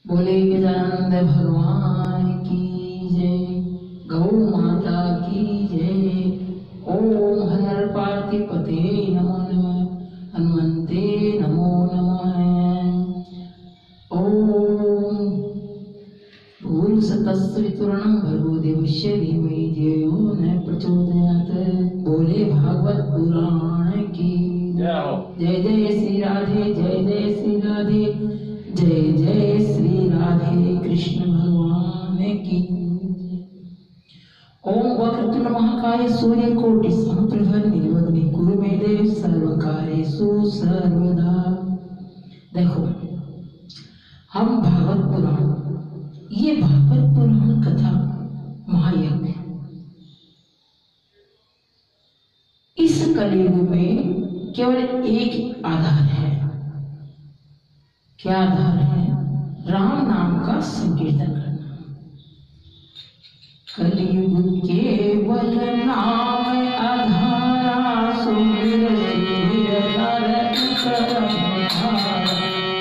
बोले गजानंद भगवान की जय, गौ माता की जय। ओम हर पार्थिपते नमो नमः, हनुमते नमो नमः। ओम भूर्भुवस्सुतस्वितुर्वरेण्यं भर्गो देवस्य धीमहि धियो यो न प्रचोदयात्। बोले भागवत पुराण की जय। जय श्री राधे, जय जय श्री राधे, जय जय श्री राधे कृष्ण भगवान की। ओम वक्रतुंड महाकाय सूर्यकोटि समप्रभ निर्विघ्नं कुरु मे देव सर्वकार्येषु सर्वदा। देखो, हम भागवत पुराण, ये भागवत पुराण कथा महायज्ञ इस कलयुग में केवल एक आधार है। क्या आधार है? राम नाम का संकीर्तन करना। कलयुग केवल नाम आधारा, सुमिर सुमिर नर कर धारा।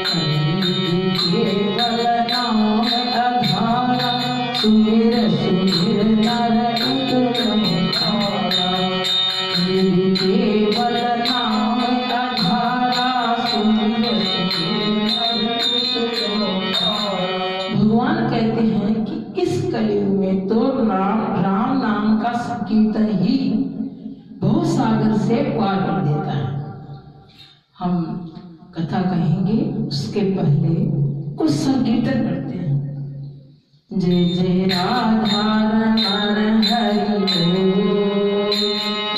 कलयुग केवल नाम आधारा, सुमिर सुमिर नर कर धारा। कलयुग केवल नाम आधारा, सुमिर सुमिर। भगवान कहते हैं कि इस कलयुग में तो राम नाम का संकीर्तन ही बहुत सागर से पार कर देता है। हम कथा कहेंगे, उसके पहले कुछ संकीर्तन करते हैं। जय जय राधा रमण हरि बोल,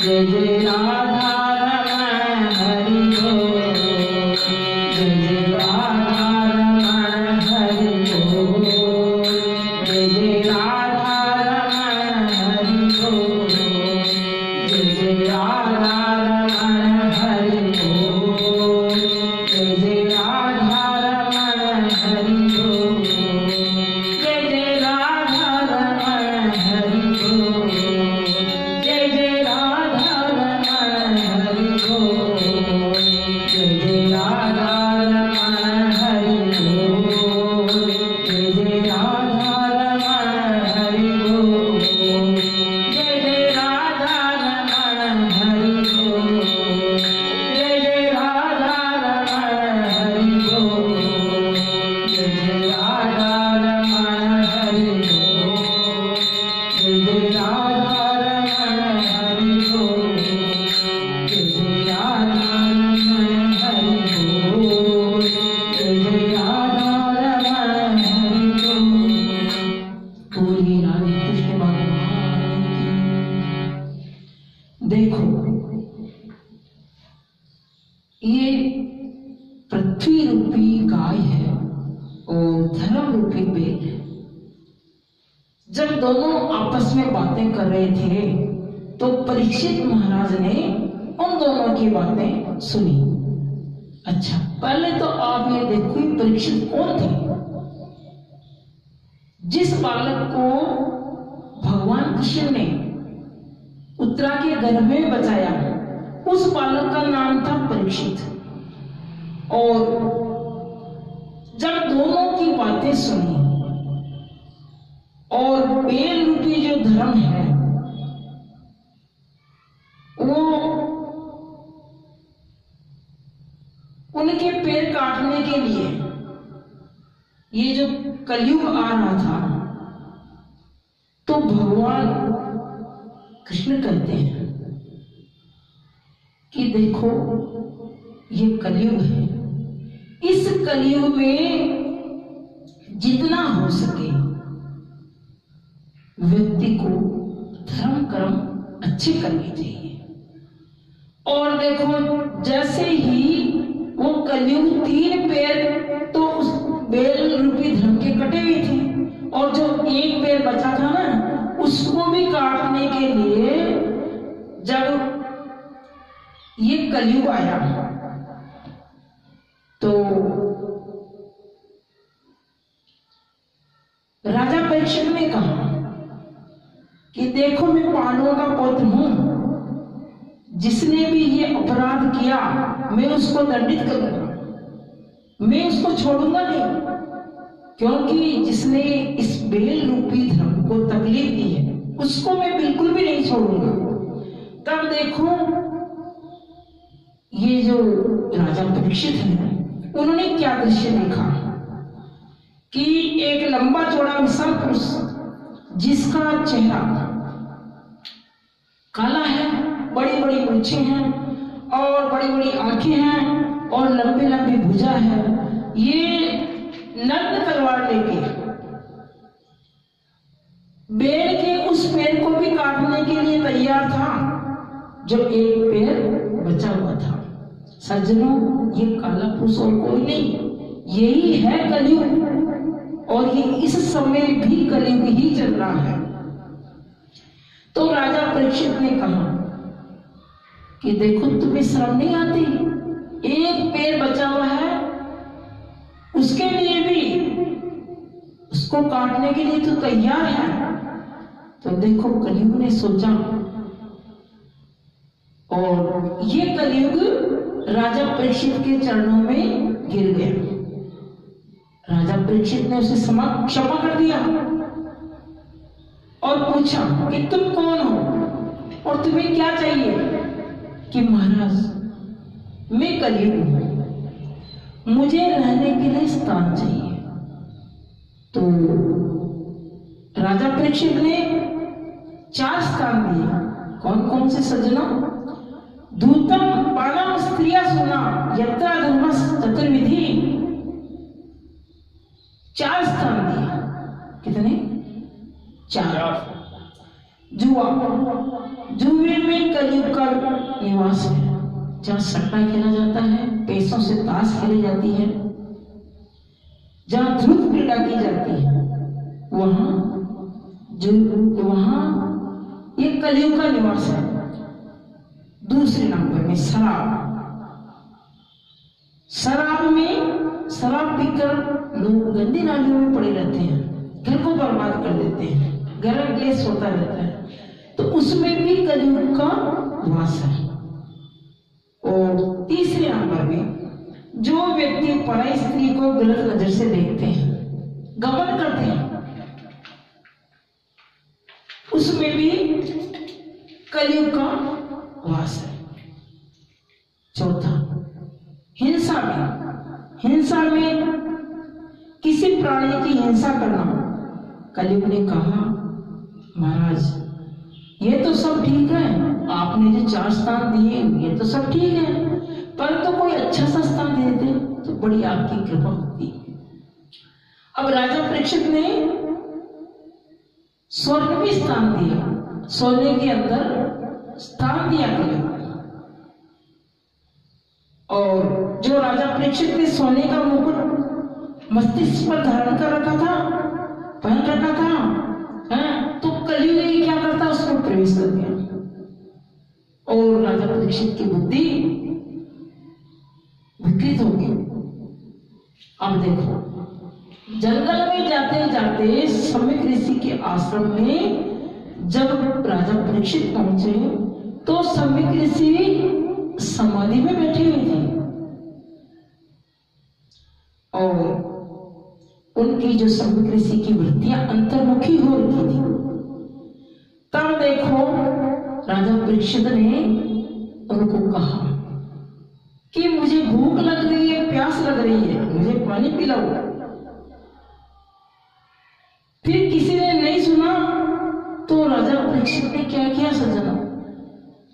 जय जय राधा रमण हरि बोल, जय जय राधा रमण हरि बोल, जय जय राधा रमण हरि बोल, जय जय राधा रमण हरि बोल, जय जय राधा रमण हरि बोल, जय जय राधा रमण हरि बोल, जय जय राधा रमण हरि बोल, जय जय राधा रमण हरि बोल, जय जय राधा रमण हरि बोल, जय जय राधा रमण हरि बोल, जय जय राधा रमण हरि बोल, जय जय राधा रमण हरि बोल, जय जय राधा रमण हरि बोल, जय जय राधा रमण हरि बोल, जय जय राधा रमण हरि बोल। पूरी राधे कृष्ण भगवान की। देखो, ये पृथ्वी रूपी गाय है और धर्म रूपी बेल है। जब दोनों आपस में बातें कर रहे थे तो परीक्षित महाराज ने उन दोनों की बातें सुनी। अच्छा, पहले तो आप ये देखो, परीक्षित कौन थे? जिस बालक को भगवान कृष्ण ने उत्तरा के गर्भ में बचाया, उस बालक का नाम था परीक्षित। और जब दोनों की बातें सुनी और बेल रूपी जो धर्म है वो उनके पैर काटने के लिए, ये जो कलयुग आ रहा था, तो भगवान कृष्ण कहते हैं कि देखो, ये कलयुग है। इस कलयुग में जितना हो सके व्यक्ति को धर्म कर्म अच्छे करने चाहिए। और देखो, जैसे ही वो कलयुग 3 पैर तो उस बेल रूपी धर्म के कटे हुए थे, और जो एक पैर बचा था ना, उसको भी काटने के लिए जब ये कलयुग आया तो राजा परीक्षित ने कहा कि देखो, मैं पांडवों का पुत्र हूं, जिसने भी ये अपराध किया मैं उसको दंडित करूंगा, मैं उसको छोड़ूंगा नहीं। क्योंकि जिसने इस बेल रूपी धर्म को तकलीफ दी है उसको मैं बिल्कुल भी नहीं छोड़ूंगा। तब देखो ये जो राजा परीक्षित है उन्होंने क्या दृश्य देखा कि एक लंबा चौड़ा विशाल पुरुष जिसका चेहरा काला है, बड़ी बड़ी मूंछें हैं और बड़ी बड़ी आंखें हैं और लंबी लंबी भुजा है, ये नग्न तलवार लेके बेल के उस पैर को भी काटने के लिए तैयार था जो एक पैर बचा हुआ था। सज्जनों, ये काला पुरुष और कोई नहीं, यही है कलयुग और ये इस समय भी कलयुग ही चल रहा है। तो राजा परीक्षित ने कहा कि देखो तुम्हें शर्म नहीं आती, एक पैर बचा हुआ है उसके लिए भी उसको काटने के लिए तो तैयार है। तो देखो कलयुग ने सोचा और ये कलयुग राजा परीक्षित के चरणों में गिर गया। राजा परीक्षित ने उसे क्षमा कर दिया और पूछा कि तुम कौन हो और तुम्हें क्या चाहिए? कि महाराज मैं कलयुग हूं, मुझे रहने के लिए स्थान चाहिए। तो राजा परीक्षित ने 4 स्थान दिए। कौन कौन से सज्जना? दूतम बाणम स्त्रिया सुना यत्रा धर्म चतुर्विधि, 4 स्थान दिए। कितने? 4। जुआ, जुए में कलयुग का निवास है, जहाँ सट्टा खेला जाता है, पैसों से ताश खेली जाती है, जहाँ ध्रुव क्रीड़ा की जाती है, वहां ये कलयुग का निवास है। दूसरे नंबर में शराब, शराब पीकर लोग गंदी नालियों में पड़े रहते हैं, घर को बर्बाद कर देते हैं, घर में क्लेश होता रहता है, तो उसमें भी कलयुग का वास है। और तीसरे नंबर में जो व्यक्ति पराई स्त्री को गलत नजर से देखते हैं, गमन करते हैं, उसमें भी कलयुग का वास है। चौथा, हिंसा में किसी प्राणी की हिंसा करना। कलयुग ने कहा महाराज ये तो सब ठीक है, आपने जो 4 स्थान दिए ये तो सब ठीक है, परंतु कोई अच्छा सा स्थान दे देते तो बड़ी आपकी कृपा होती। अब राजा परीक्षित ने स्वर्ण भी स्थान दिया, सोने के अंदर स्थान दिया कलयुग। और जो राजा परीक्षित ने सोने का मुकुट मस्तिष्क पर धारण कर रखा था, पहन रखा था, तो कलयुग क्या करता, उसमें प्रवेश कर गया और राजा परीक्षित की बुद्धि विकृत हो गई। अब देखो जंगल में जाते जाते सम्यक ऋषि के आश्रम में जब राजा परीक्षित पहुंचे तो सम्यक ऋषि समाधि में बैठे हुए थे और उनकी जो सम्यक ऋषि की वृत्तियां अंतर्मुखी हो रही थी। तब देखो राजा परीक्षित ने उनको कहा कि मुझे भूख लग रही है, प्यास लग रही है, मुझे पानी पिलाओ। फिर किसी ने नहीं सुना तो राजा परीक्षित ने क्या किया सज्जनों,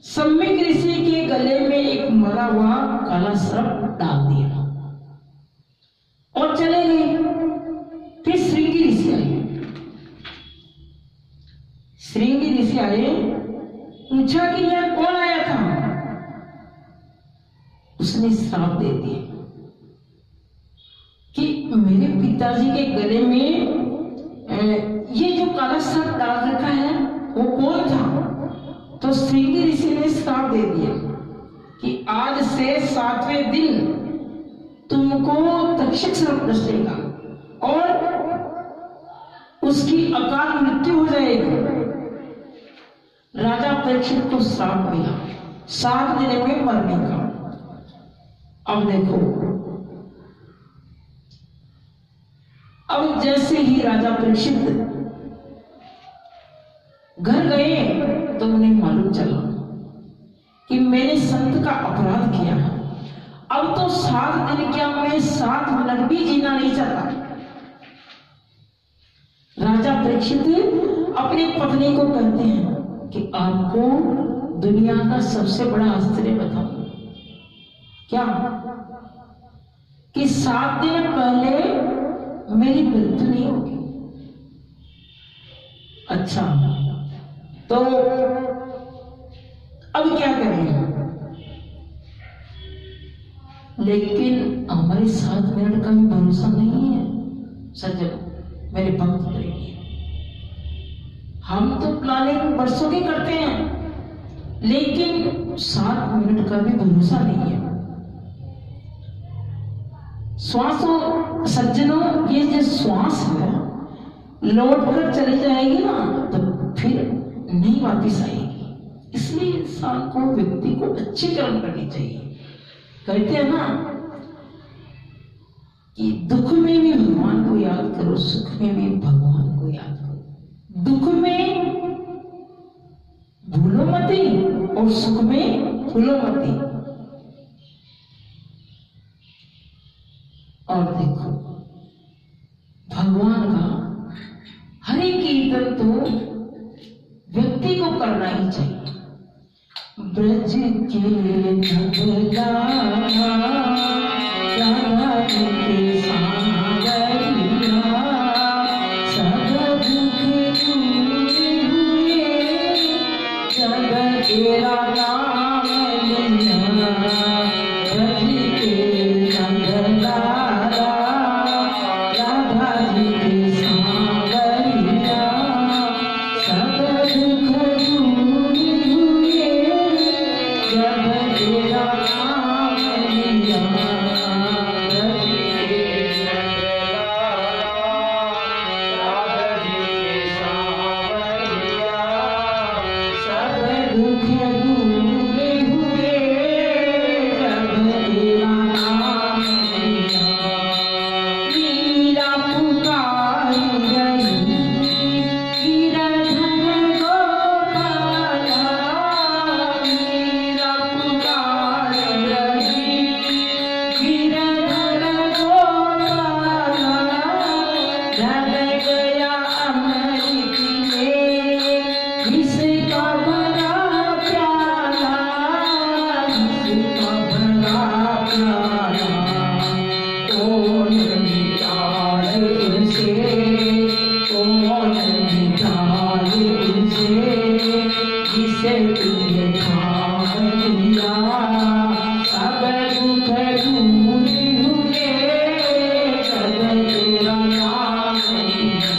सम्यक ऋषि के गले में एक मरा हुआ काला सर्प डाल दिया और चले गए। फिर श्रृंगी ऋषि आए, श्रृंगी ऋषि आए, पूछा कि यह कौन आया था? उसने श्राप दे दिया कि मेरे पिताजी के गले में ये जो काला सर्प डाल रखा है वो कौन था? तो श्रृंगी ऋषि ने श्राप दे दिया कि आज से 7वें दिन तुमको तक्षक सर्प डसेगा और उसकी अकाल मृत्यु हो जाएगी। राजा परीक्षित को श्राप मिला 7 दिन में मरने का। अब देखो, अब जैसे ही राजा परीक्षित घर गए तो उन्हें मालूम चला कि मैंने संत का अपराध किया है। अब तो 7 दिन क्या, मैं 7 मिनट भी जीना नहीं चाहता। राजा परीक्षित अपनी पत्नी को कहते हैं कि आपको दुनिया का सबसे बड़ा आश्चर्य बताऊं क्या, कि 7 दिन पहले मेरी मृत्यु नहीं होगी। अच्छा, तो अब क्या करें? लेकिन हमारे 7 मिनट का भी भरोसा नहीं है सज्जन, मेरे भक्त प्रेमी। हम तो प्लानिंग बरसों की करते हैं, लेकिन 7 मिनट का भी भरोसा नहीं है। श्वासों सज्जनों, ये जो श्वास है लौट कर चली जाएगी ना तो फिर नहीं वापिस आएगी। इसलिए इंसान को, व्यक्ति को अच्छी कर्म करनी चाहिए। कहते हैं ना कि दुख में भी भगवान को याद करो, सुख में भी भगवान को याद करो। दुख में भूलो मती और सुख में भूलो मती। और देखो भगवान का हरे कीर्तन तो व्यक्ति को करना ही चाहिए। ब्रज के नगला राधा के सांवरिया, सब दुख दूर हुए, जब तेरा नाम लिया। ब्रज के नगला राधा जी के सांवरिया, सब दुख दूर हुए, जब तेरा नाम लिया। ब्रज के राधा जी के सांवरिया, सब दुख दूर हुए, जब तेरा नाम लिया। मीरा पुकारी रही गिरधर गोपाला, मीरा पुकारी रही गिरधर गोपाला। ढल गया अमृत में इसका भरा प्याला, इसका भरा प्याला। कौन निकाले उसे, कौन निकाले उसे, जिसे तुमने थाम लिया। सब दुख दूर हुए, जब तेरा नाम लिया।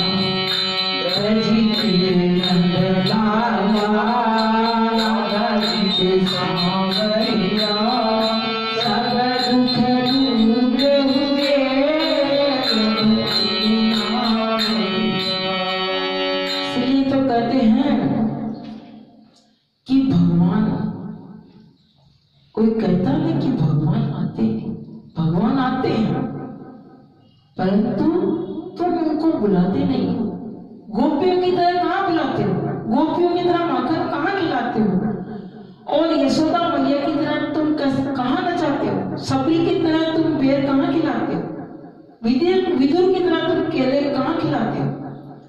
ब्रज के नंदलाला राधा जी के सांवरिया, सब दुख दूर हुए, जब तेरा नाम लिया। इसलिए तो कहते हैं कि भगवान, कोई कहता है कि भगवान आते हैं, भगवान आते हैं, परंतु तुम उनको बुलाते नहीं हो। गोपियों की तरह कहाँ बुलाते हो? गोपियों की तरह माखन कहाँ खिलाते हो? और यशोदा मैया की तरह तुम कहाँ नचाते हो? सबरी की तरह तुम बेर कहाँ खिलाते हो? विदुर की तरह तुम केले कहाँ खिलाते हो?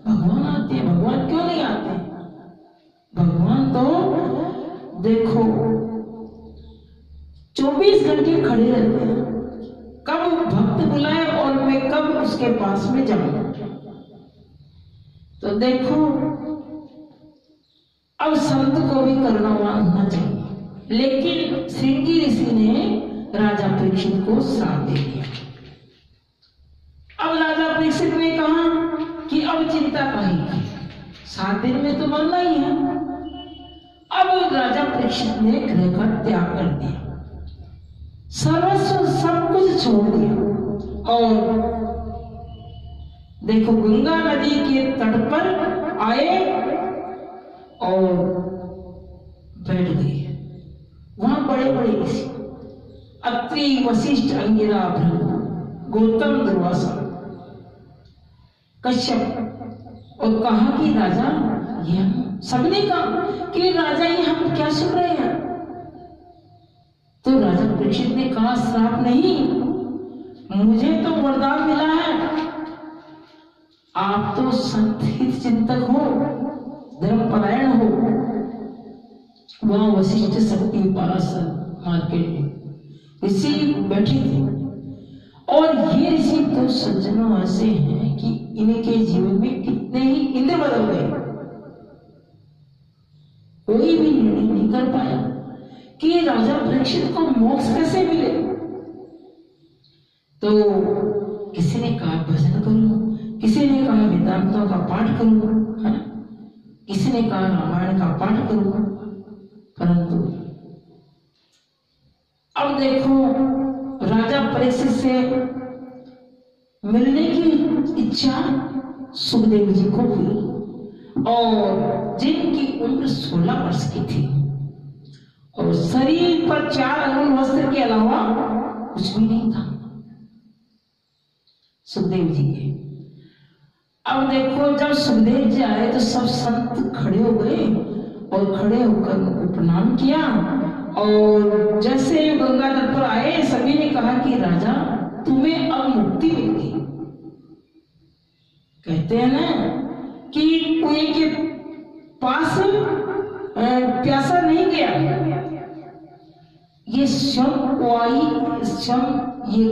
भगवान आते हैं। भगवान क्यों नहीं आते? भगवान तो देखो 24 घंटे खड़े रहते हैं, कब भक्त बुलाए और मैं कब उसके पास में जाऊं। तो देखो अब संत को भी करुणावान होना चाहिए। लेकिन श्रृंगी ऋषि ने राजा परीक्षित को श्राप दे दिया। अब राजा परीक्षित ने कहा कि अब चिंता काहे की, 7 दिन में तो मरना ही है। अब राजा परीक्षित ने गृह का त्याग कर दिया, सर्वस्व सब कुछ छोड़ दिया और देखो गंगा नदी के तट पर आए और बैठ गए। वहां बड़े बड़े ऋषि अत्रि, वशिष्ठ, अंगिरा, भृगु, गौतम, दुर्वासा कश्यप और कहा कि राजा, ये हम सबने कहा कि राजा ये हम क्या सुन रहे हैं। तो राजा परीक्षित ने कहा, श्राप नहीं, मुझे तो वरदान मिला है। आप तो संत हित चिंतक हो, धर्मपरायण हो। वहां वशिष्ठ शक्ति पाराशर मार्केट में ऋषि बैठे थे और ये ऋषि तो सज्जनों ऐसे हैं कि इनके जीवन में कितने ही इंद्र बदल गए, कोई भी निर्णय नहीं कर पाया कि राजा परीक्षित को मोक्ष कैसे मिले। तो किसी ने कहा भजन करो, किसी ने कहा वेदांतों का पाठ करो, किसी ने कहा रामायण का पाठ करो। परंतु अब देखो, राजा परीक्षित से मिलने की इच्छा सुखदेव जी को हुई और जिनकी उम्र 16 वर्ष की थी और शरीर पर 4 अंगुल वस्त्र के अलावा कुछ भी नहीं था सुखदेव जी के। अब देखो, जब सुखदेव जी आए तो सब संत खड़े हो गए और खड़े होकर उनको प्रणाम किया और जैसे गंगा तट पर आए सभी ने कहा कि राजा, तुम्हें अब मुक्ति मिल गई। कहते हैं ना कि कुएं के पास प्यासा नहीं गया, ये ये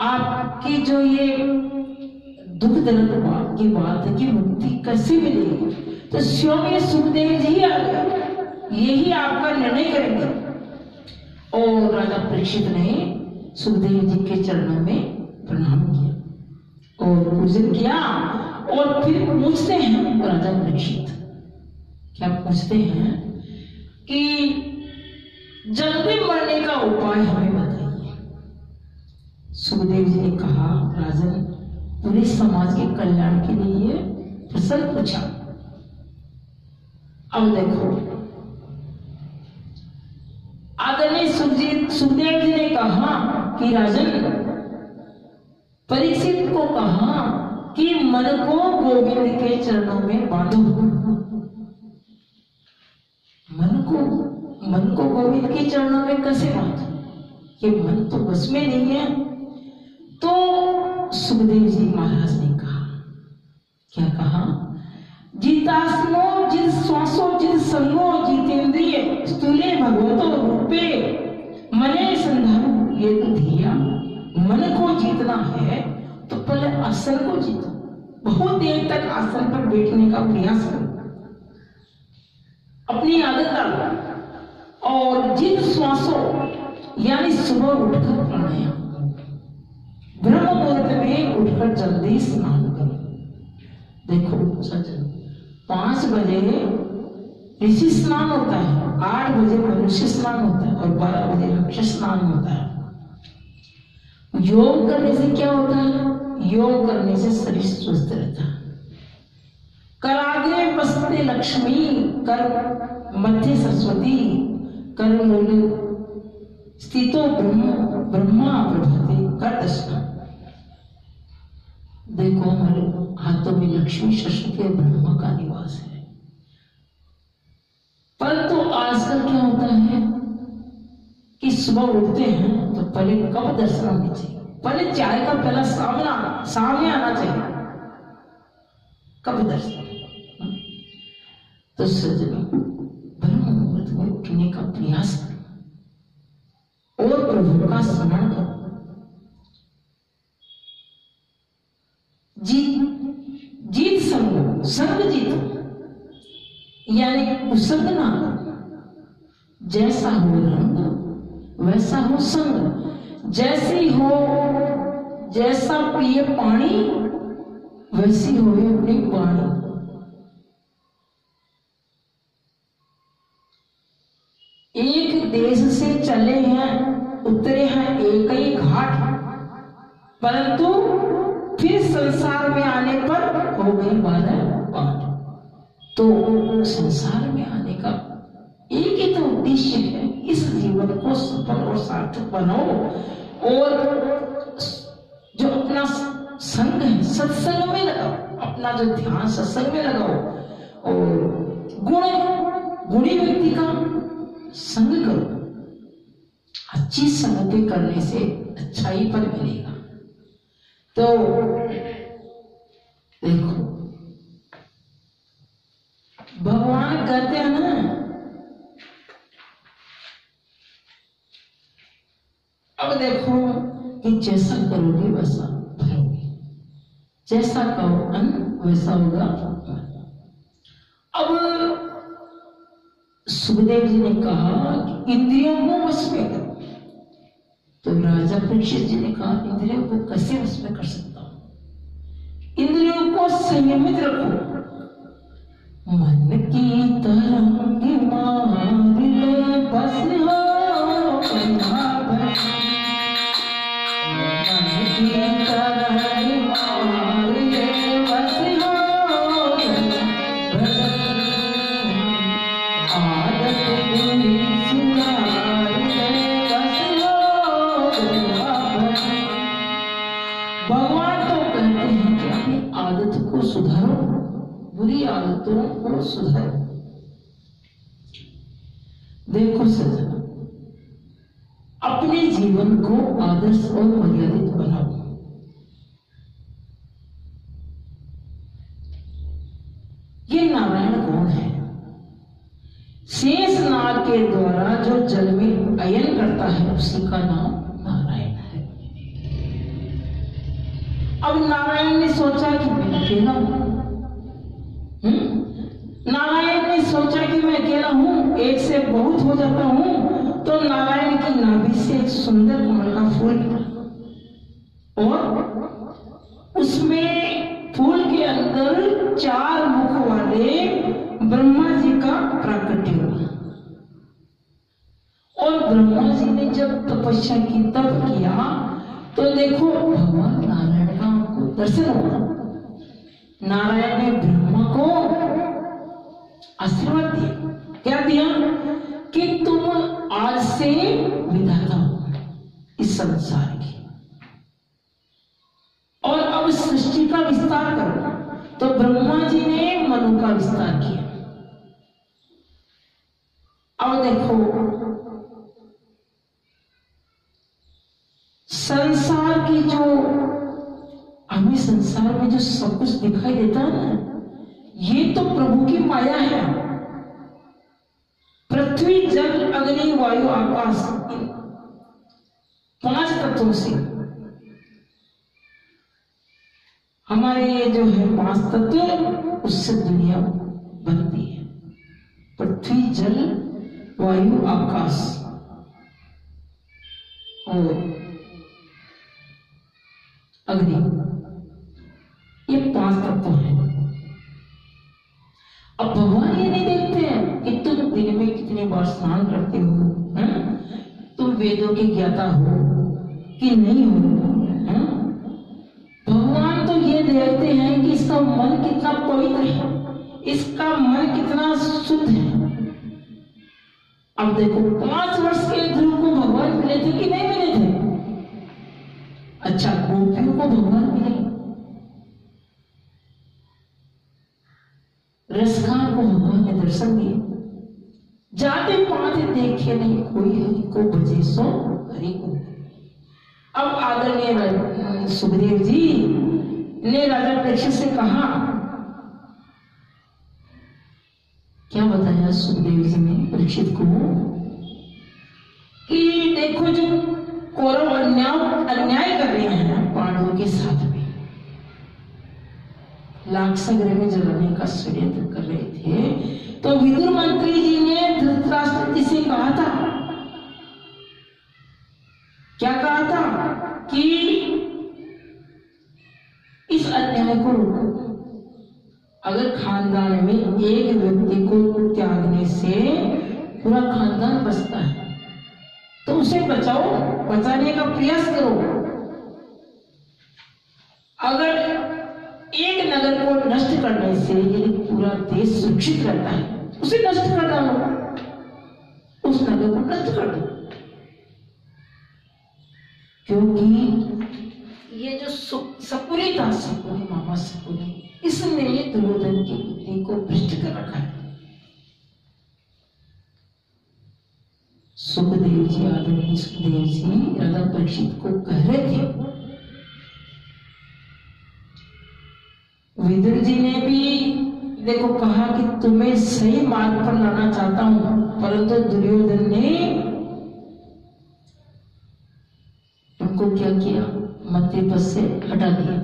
आपकी जो ये दुख दर्द की बात है कि मुक्ति कैसे मिलेगी, तो स्वयं ये सुखदेव जी आ गए, यही आपका निर्णय करेंगे। और राजा परीक्षित ने सुखदेव जी के चरणों में प्रणाम किया और पूजन किया और फिर पूछते हैं राजा परीक्षित, क्या पूछते हैं कि जल्दी मरने का उपाय हमें बताइए। सुखदेव जी ने कहा, राजन, पूरे समाज के कल्याण के लिए प्रश्न पूछा। अब देखो, आदरणीय सुखदेव जी ने कहा कि राजन, परीक्षित को कहा कि मन को गोविंद के चरणों में बांधो। मन को गोविंद के चरणों में कैसे बांधो, ये मन तो बस में नहीं है। तो सुखदेव जी महाराज ने कहा, क्या कहा, जितास्मो जित श्वासो जित संगो जितेंद्रिय स्थूले भगवतो रूपे मने संधारो ये तो धिया। मन को जीतना है तो पहले आसन को जीतो, बहुत देर तक आसन पर बैठने का प्रयास करो, अपनी आदत डालो। और जित श्वासो यानी सुबह उठकर प्राणायाम, ब्रह्म मुहूर्त में उठकर जल्दी स्नान करो। देखो सज्जन, 5 बजे ऋषि स्नान होता है, 8 बजे मनुष्य स्नान होता है और 12 बजे राक्षस स्नान होता है। योग करने से क्या होता है? योग करने से शरीर स्वस्थ रहता है। कराग्रे बसते लक्ष्मी, कर मध्य सरस्वती, कर मूल स्थितो ब्रह्मा प्रभाते, कर दर्शन। देखो, हमारे हाथों में लक्ष्मी, सरस्वती और ब्रह्मा का निवास है। परंतु आजकल क्या होता है कि सुबह उठते हैं तो पहले कब दर्शन होनी चाहिए, पहले चाय का पहला सामने आना चाहिए, कब दर्शन। तो सज्जनों, ब्रह्म मुहूर्त में उठने का प्रयास करो और प्रभु का स्मरण करो। जीत संग जीतो, यानी कुसंग ना करो। जैसा हो रंग वैसा हो संग, जैसी हो जैसा पिए पानी वैसी हो अपनी वाणी। एक देश से चले हैं, उतरे हैं एक ही घाट, परंतु फिर संसार में आने पर हो गए 12 पाठ। तो संसार में आने का एक ही तो उद्देश्य है, इस जीवन को सफल और सार्थक बनाओ और जो अपना संग है सत्संग में लगाओ, अपना जो ध्यान सत्संग में लगाओ और गुणी व्यक्ति का संग करो। अच्छी संगति करने से अच्छाई पर मिलेगा। तो देखो भगवान कहते हैं ना, अब देखो कि जैसा करोगे वैसा भरोगे, जैसा कहो अन्न वैसा होगा। अब सुखदेव जी ने कहा कि इंद्रियों को वश में करो, तो राजा परीक्षित जी ने कहा इंद्रियों को कैसे वश में कर सकता हूं? इंद्रियों को संयमित रखो, मन की तरंग मार ले बस हो सुधारो, बुरी आदतों को सुधारो। देखो सज्जन, अपने जीवन को आदर्श और मर्यादित बनाओ। ये नारायण कौन है? शेष नाग के द्वारा जो जल में अयन करता है उसी का नाम नारायण है। अब नारायण ने सोचा कि मैं अकेला हूं, नारायण ने सोचा कि मैं अकेला हूं, एक से बहुत हो जाता हूं, तो नारायण की नाभि से एक सुंदर कमल का फूल और उसमें फूल के अंदर 4 मुख वाले ब्रह्मा जी का प्राकट्य हुआ। और ब्रह्मा जी ने जब तपस्या की, तप किया, तो देखो भगवान नारायण का आपको दर्शन हुआ। नारायण ने ब्रह्मा को आशीर्वाद दिया। क्या दिया? कि तुम आज से विधाता हो इस संसार की, और अब सृष्टि का विस्तार करो। तो ब्रह्मा जी ने मनु का विस्तार किया। अब देखो संसार की जो हमें संसार में जो सब कुछ दिखाई देता है ना, ये तो प्रभु की माया है। पृथ्वी, जल, अग्नि, वायु, आकाश, 5 तत्वों से हमारे ये जो है 5 तत्व, उससे दुनिया बनती है। पृथ्वी, जल, वायु, आकाश और अग्नि, ये 5 तत्व हैं। अब भगवान ये नहीं देखते हैं कि तुम दिन में कितनी बार स्नान करते हो, तुम वेदों के ज्ञाता हो कि नहीं हो। भगवान तो ये देखते हैं कि इसका मन कितना पवित्र है, इसका मन कितना शुद्ध है। अब देखो 5 वर्ष के ध्रुव को भगवान मिले थे कि नहीं मिले थे? अच्छा, गोपियों को भगवान मिले, रसखान को भगवान ने दर्शन दिए। जाते पाते देखे नहीं कोई, हरि को भजे सो हरि को। अब आदरणीय सुखदेव जी ने राजा परीक्षित से कहा, क्या बताया सुखदेव जी ने परीक्षित को कि देखो जो कौरव अन्याय कर रहे हैं पांडवों के साथ में, लाक्षागृह में जलाने का षड्यंत्र कर रहे थे, तो विदुर मंत्री जी ने धृतराष्ट्र जी से कहा था, क्या कहा था कि इस अन्याय को रोको। अगर खानदान में एक व्यक्ति को त्यागने से पूरा खानदान बचता है, तो उसे बचाओ, बचाने का प्रयास करो। अगर एक नगर को नष्ट करने से यदि पूरा देश सुरक्षित रहता है, उसे नष्ट कर डालो, उस नगर को नष्ट कर दो। क्योंकि ये जो सकुनी था, सकुनी मामा सकुनी, इसने दुर्योधन की बुद्धि को भ्रष्ट कर रखा है। सुखदेव जी, आदरणीय सुखदेव जी राजा परीक्षित को कह रहे थे, विदुर जी ने भी देखो कहा कि तुम्हें सही मार्ग पर लाना चाहता हूं, परंतु दुर्योधन ने उनको क्या किया, मंत्री पद से हटा दिया।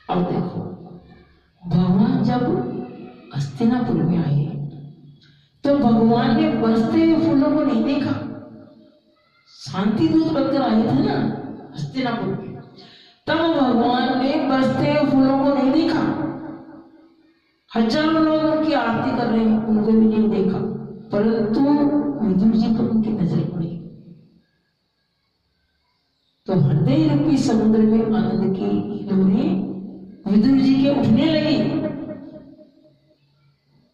अब देखो भगवान जब हस्तिनापुर में आए तो भगवान ने बरसते हुए फूलों को नहीं देखा। शांति दूत बनकर आए थे ना हस्तिनापुर में, तब भगवान ने बरसते हुए फूलों को नहीं देखा। हजारों लोग उनकी आरती कर रहे हैं, उनको भी नहीं देखा, परंतु विदुर जी पर उनकी नजर पड़ी। तो हृदय रूपी समुद्र में आनंद की लहरें विदुर जी के उठने लगी।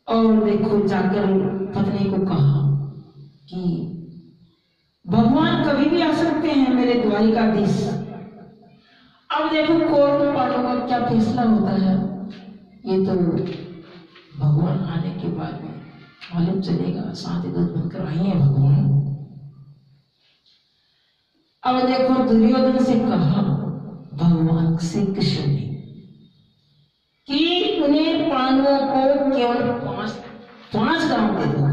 और देखो जाकर पत्नी को कहा कि भगवान कभी भी आ सकते हैं मेरे द्वारिकाधीश। अब देखो कौरव पांडवों का क्या फैसला होता है, ये तो भगवान आने के बाद में मालूम चलेगा। शांति दूत बनकर आई है भगवान। अब देखो दुर्योधन से कहा भगवान श्री कृष्ण ने कि उन्हें पांडवों को केवल पांच गांव दे दो,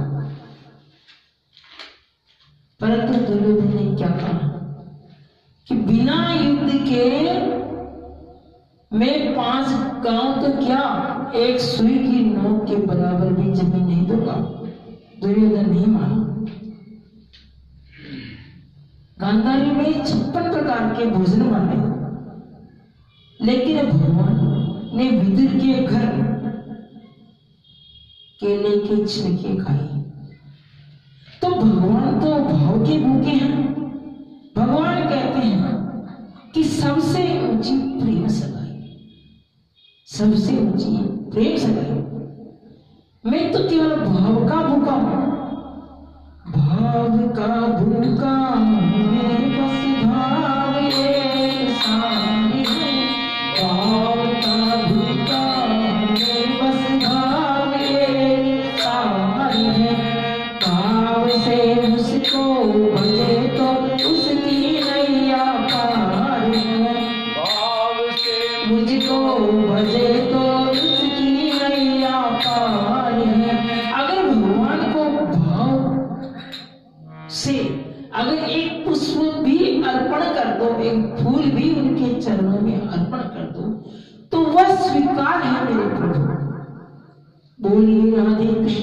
परंतु दुर्योधन ने क्या कहा कि बिना युद्ध के मैं 5 गांव तो क्या, एक सुई की नोक के बराबर भी जमीन नहीं दूंगा। दुर्योधन नहीं माना। गांधारी में 56 प्रकार के भोजन बने, लेकिन भगवान ने विदुर के घर केले के छिलके खाए। तो भगवान तो भाव के भूखे हैं। भगवान कहते हैं कि सबसे ऊंची प्रेम सगाई, सबसे ऊंची प्रेम सगाई। मैं तो केवल भाव का भूखा हूं, भाव का भूखा मेरे बस भाव एक सामने, भाव का भूखा मेरे बस भाव एक सामने। भाव से मुझको भजे तो उसकी नैया पार है, भाव से मुझको भजे तो उसकी नैया पार है। अगर भगवान को भाव से अगर एक पुष्प भी अर्पण कर दो, एक फूल भी उनके चरणों में अर्पण कर दो, तो वह स्वीकार है मेरे प्रभु। बोलिए राधे कृष्ण।